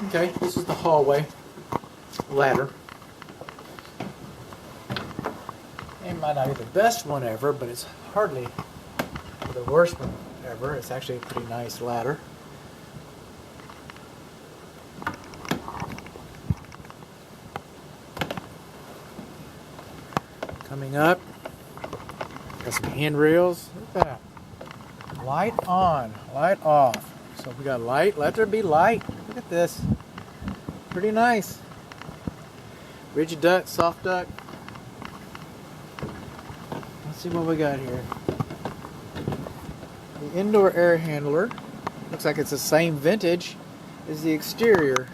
Okay, this is the hallway ladder. It might not be the best one ever, but it's hardly the worst one ever. It's actually a pretty nice ladder. Coming up, got some handrails. Look at that. Light on, light off. So we got light, let there be light. Look at this. Pretty nice. Rigid duct, soft duct. Let's see what we got here. The indoor air handler. Looks like it's the same vintage as the exterior.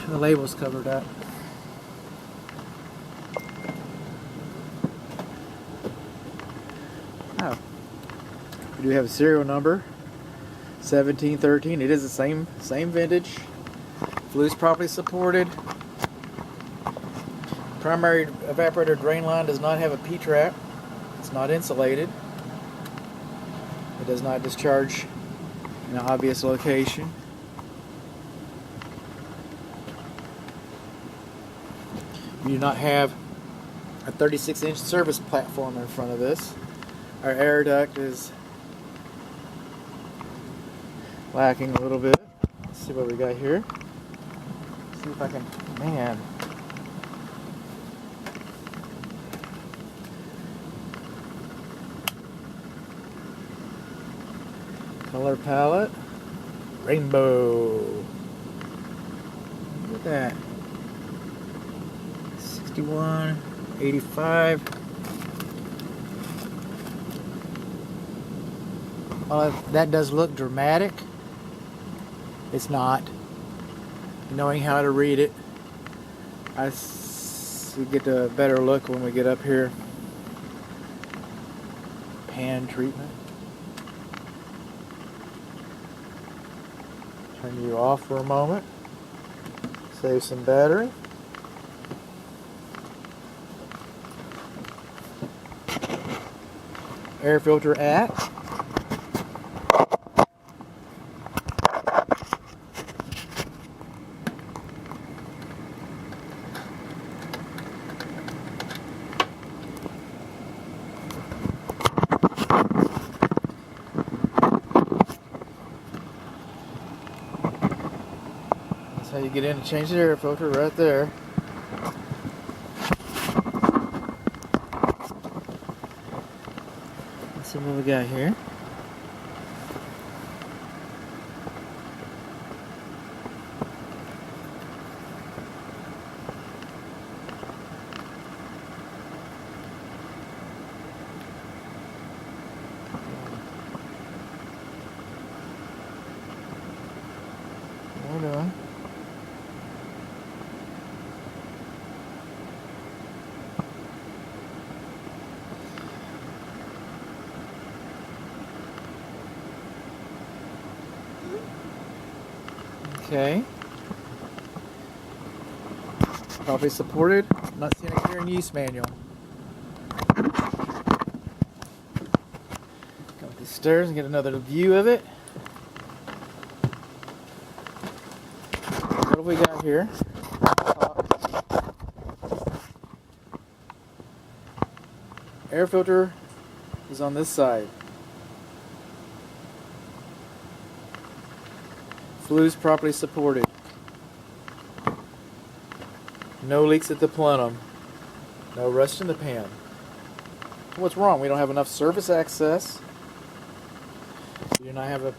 The label's covered up. Oh. We do have a serial number. 1713. It is the same vintage. Flues properly supported. Primary evaporator drain line does not have a P-trap. It's not insulated. It does not discharge in an obvious location. We do not have a 36-inch service platform in front of this. Our air duct is lacking a little bit. Let's see what we got here. See if I can, man. Color palette, rainbow. Look at that. 61, 85. Well, that does look dramatic. It's not. Knowing how to read it, we get a better look when we get up here. Pan treatment. Turn you off for a moment. Save some battery. Air filter at. That's how you get in to change the air filter right there. Let's see what we got here. Hold on. Okay. Properly supported. Not seeing a hearing use manual. Go up the stairs and get another view of it. What have we got here? Air filter is on this side. Flues properly supported. No leaks at the plenum. No rust in the pan. What's wrong? We don't have enough surface access. We do not have a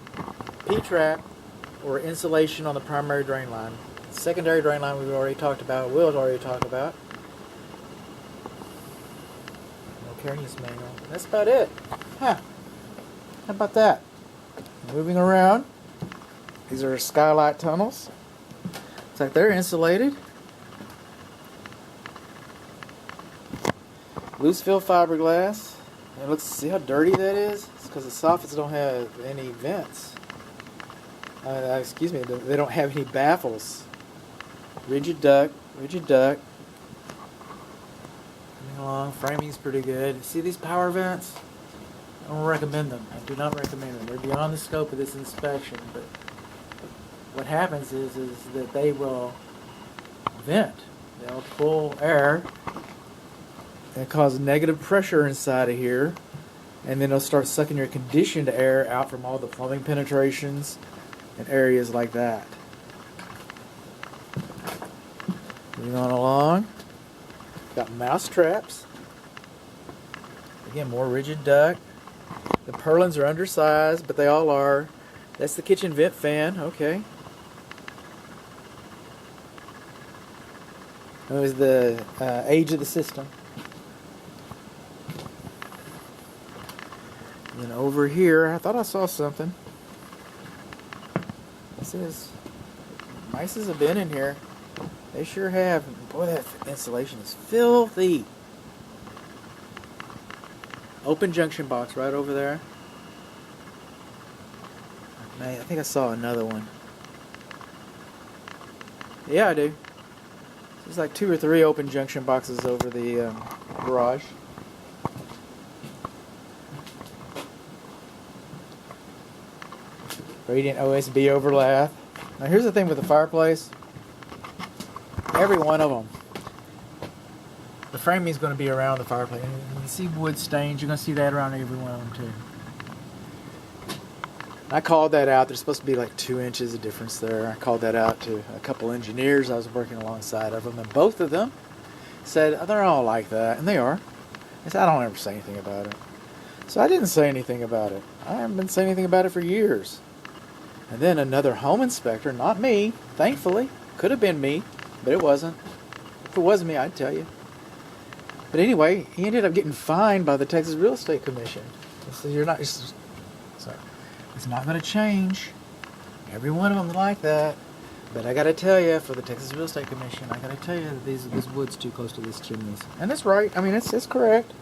P-trap or insulation on the primary drain line. Secondary drain line we've already talked about. Will's already talked about. No care use manual. That's about it. Huh. How about that? Moving around. These are skylight tunnels. Looks like they're insulated. Loose fill fiberglass. And let's see how dirty that is. It's because the soffits don't have any vents. Excuse me, they don't have any baffles. Rigid duct, rigid duct. Coming along, framing's pretty good. See these power vents? I don't recommend them. I do not recommend them. They're beyond the scope of this inspection, but what happens is that they will vent. They'll pull air and cause negative pressure inside of here, and then it'll start sucking your conditioned air out from all the plumbing penetrations and areas like that. Moving on along, got mouse traps. Again, more rigid duct. The purlins are undersized, but they all are. That's the kitchen vent fan. Okay. That was the age of the system. And then over here, I thought I saw something. This is, mice have been in here. They sure have. Boy, that insulation is filthy. Open junction box right over there. I think I saw another one. Yeah, I do. There's like 2 or 3 open junction boxes over the garage. Radiant OSB overlap. Now here's the thing with the fireplace. Every one of them, the framing is going to be around the fireplace. And you see wood stains, you're going to see that around every one of them too. I called that out. There's supposed to be like 2 inches of difference there. I called that out to a couple engineers I was working alongside of them, and both of them said, oh, they're all like that, and they are. I said, I don't ever say anything about it. So I didn't say anything about it. I haven't been saying anything about it for years. And then another home inspector, not me, thankfully, could have been me, but it wasn't. If it was me, I'd tell you. But anyway, he ended up getting fined by the Texas Real Estate Commission. So you're not just... Sorry. It's not going to change. Every one of them is like that. But I got to tell you, for the Texas Real Estate Commission, I got to tell you that this wood's too close to these chimneys. And that's right. I mean, it's correct.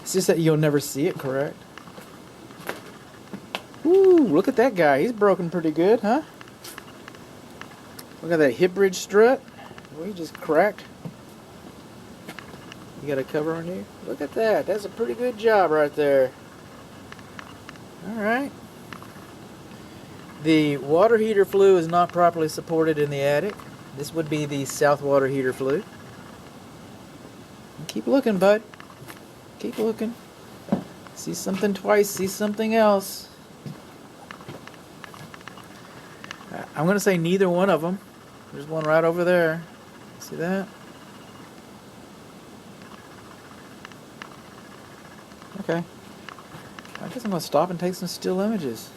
It's just that you'll never see it correct. Ooh, look at that guy. He's broken pretty good, huh? Look at that hip bridge strut. Well, he just cracked. You got a cover on you? Look at that. That's a pretty good job right there. Alright. The water heater flue is not properly supported in the attic. This would be the south water heater flue. And keep looking, bud. Keep looking. See something twice, see something else. I'm going to say neither one of them. There's one right over there. See that? Okay. I guess I'm going to stop and take some still images.